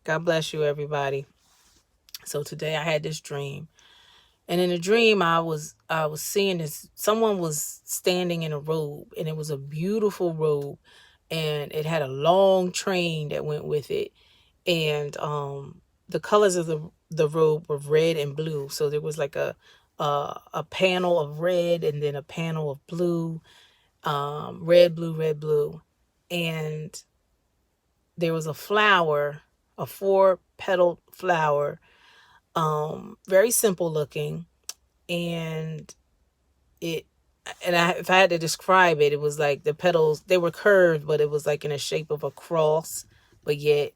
God bless you, everybody. So today I had this dream. And in the dream I was seeing this, someone was standing in a robe, and it was a beautiful robe, and it had a long train that went with it. And the colors of the robe were red and blue. So there was like a panel of red and then a panel of blue, red, blue, red, blue. And there was a flower, a 4-petaled flower, very simple looking. And it, if I had to describe it, it was like the petals, they were curved, but it was like in a shape of a cross, but yet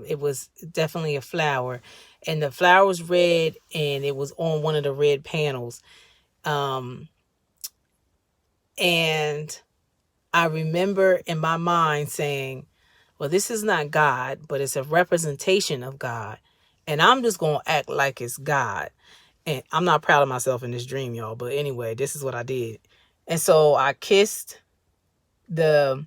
it was definitely a flower. And the flower was red, and it was on one of the red panels. um and I remember in my mind saying, well, this is not God, but it's a representation of God. And I'm just going to act like it's God. And I'm not proud of myself in this dream, y'all. But anyway, this is what I did. And so I kissed the,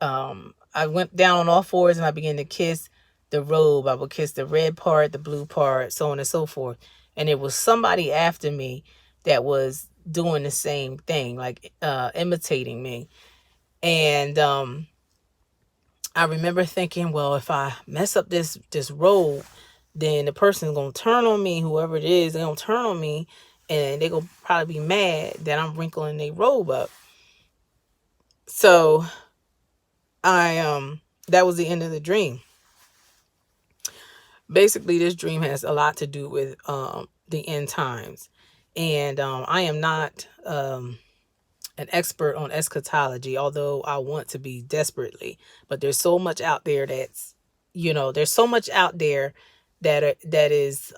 I went down on all fours and I began to kiss the robe. I would kiss the red part, the blue part, so on and so forth. And it was somebody after me that was doing the same thing, like imitating me. And I remember thinking, well, if I mess up this robe, then the person's gonna turn on me, whoever it is, they're gonna turn on me, and they're gonna probably be mad that I'm wrinkling their robe up. So I that was the end of the dream. Basically, this dream has a lot to do with the end times. And I am not an expert on eschatology, although I want to be desperately. But there's so much out there that's, there's so much out there that is,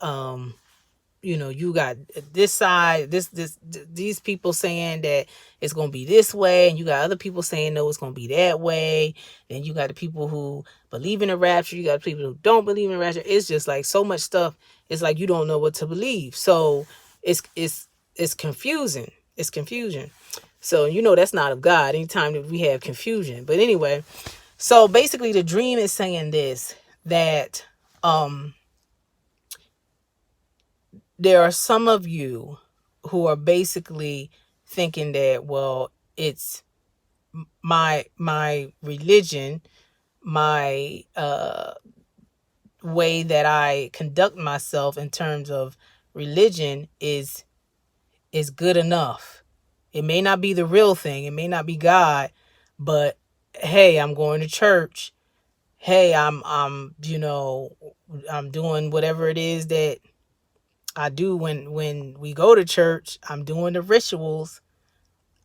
you got this side, these people saying that it's going to be this way, and you got other people saying no, it's going to be that way. Then you got the people who believe in the rapture, you got people who don't believe in the rapture. It's just like so much stuff. It's like you don't know what to believe. So it's confusing. It's confusion. So that's not of God anytime that we have confusion. But anyway, so basically the dream is saying this, that there are some of you who are basically thinking that, well, it's my religion, my way that I conduct myself in terms of religion is good enough. It may not be the real thing, it may not be God, but hey, I'm going to church. Hey, I'm doing whatever it is that I do when we go to church. I'm doing the rituals.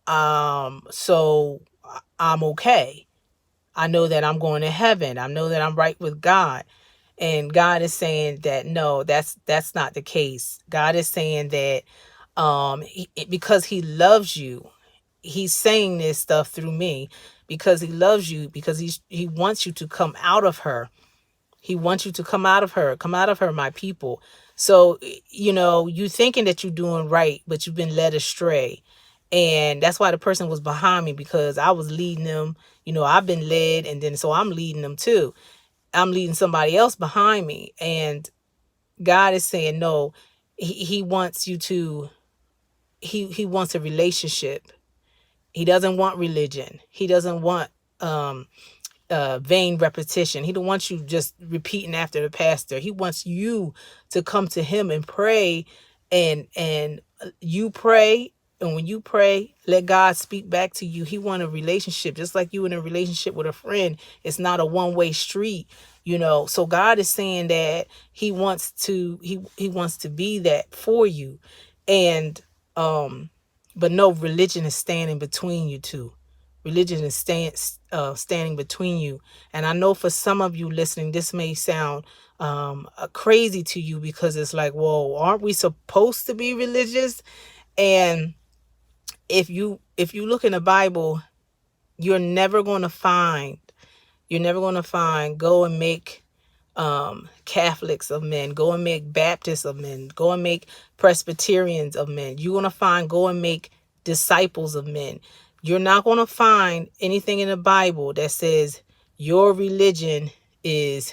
So I'm okay. I know that I'm going to heaven. I know that I'm right with God. And God is saying that no, that's not the case. God is saying that because he loves you, he's saying this stuff through me because he loves you, because he wants you to come out of her. He wants you to come out of her, my people. So, you thinking that you're doing right, but you've been led astray. And that's why the person was behind me, because I was leading them. I've been led, and then so I'm leading them too. I'm leading somebody else behind me. And God is saying, no, he wants you to, he wants a relationship. He doesn't want religion. He doesn't want vain repetition. He don't want you just repeating after the pastor. He wants you to come to him and pray, and you pray. And when you pray, let God speak back to you. He wants a relationship, just like you in a relationship with a friend. It's not a one-way street, So God is saying that he wants to be that for you. And but no, religion is standing between you two. Religion is standing between you. And I know for some of you listening, this may sound crazy to you, because it's like, whoa, aren't we supposed to be religious? And if you look in the Bible, you're never going to find, go and make Catholics of men, go and make Baptists of men, go and make Presbyterians of men. You're going to find, go and make disciples of men. You're not going to find anything in the Bible that says your religion is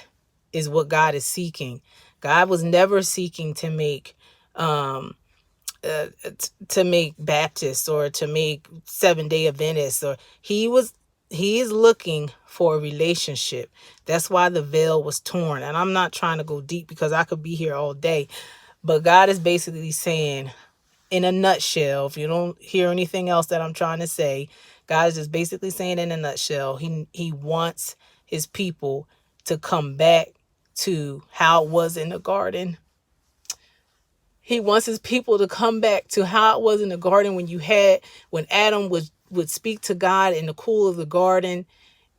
is what God is seeking. God was never seeking to make um to make Baptists or to make Seventh-day Adventists, or he is looking for a relationship. That's why the veil was torn. And I'm not trying to go deep because I could be here all day, but God is basically saying, in a nutshell, if you don't hear anything else that I'm trying to say, God is just basically saying in a nutshell, he wants his people to come back to how it was in the garden. He wants his people to come back to how it was in the garden when Adam would speak to God in the cool of the garden,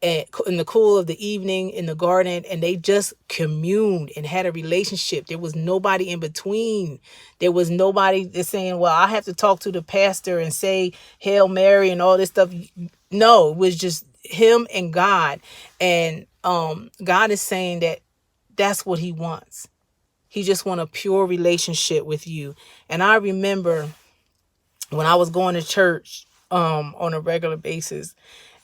and in the cool of the evening in the garden, and they just communed and had a relationship. There was nobody in between. There was nobody that's saying, well, I have to talk to the pastor and say Hail Mary and all this stuff. No, it was just him and God. And God is saying that that's what he wants. He just want a pure relationship with you. And I remember when I was going to church on a regular basis,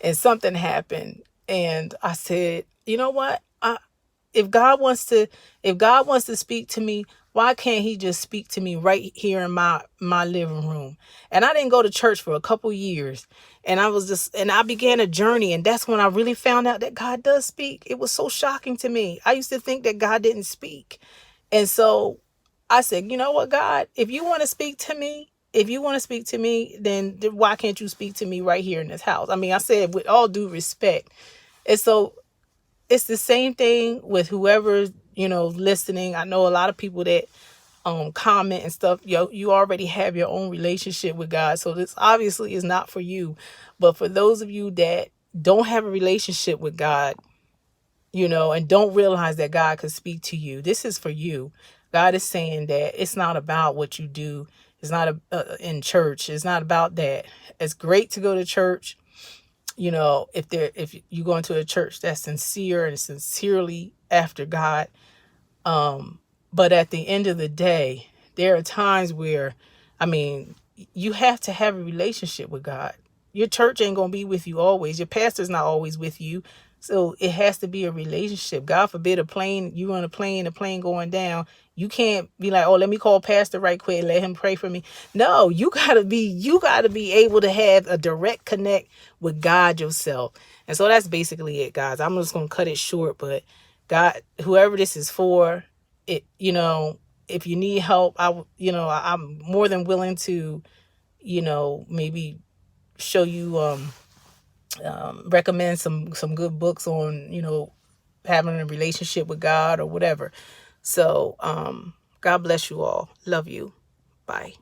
and something happened, and I said, you know what? If God wants to speak to me, why can't he just speak to me right here in my living room? And I didn't go to church for a couple years, and I began a journey, and that's when I really found out that God does speak. It was so shocking to me. I used to think that God didn't speak. And so I said, you know what, God, if you want to speak to me, then why can't you speak to me right here in this house? I mean, I said with all due respect. And so it's the same thing with whoever, listening. I know a lot of people that comment and stuff. You already have your own relationship with God. So this obviously is not for you. But for those of you that don't have a relationship with God, and don't realize that God could speak to you, this is for you. God is saying that it's not about what you do. It's not in church. It's not about that. It's great to go to church. If you go into a church that's sincere and sincerely after God. But at the end of the day, there are times where, I mean, you have to have a relationship with God. Your church ain't going to be with you always. Your pastor's not always with you. So it has to be a relationship. God forbid you on a plane, the plane going down. You can't be like, oh, let me call pastor right quick and let him pray for me. No, you gotta be able to have a direct connect with God yourself. And so that's basically it, guys. I'm just going to cut it short, but God, whoever this is for, it, if you need help, I'm more than willing to, maybe show you, recommend some good books on, having a relationship with God or whatever. So, God bless you all. Love you. Bye.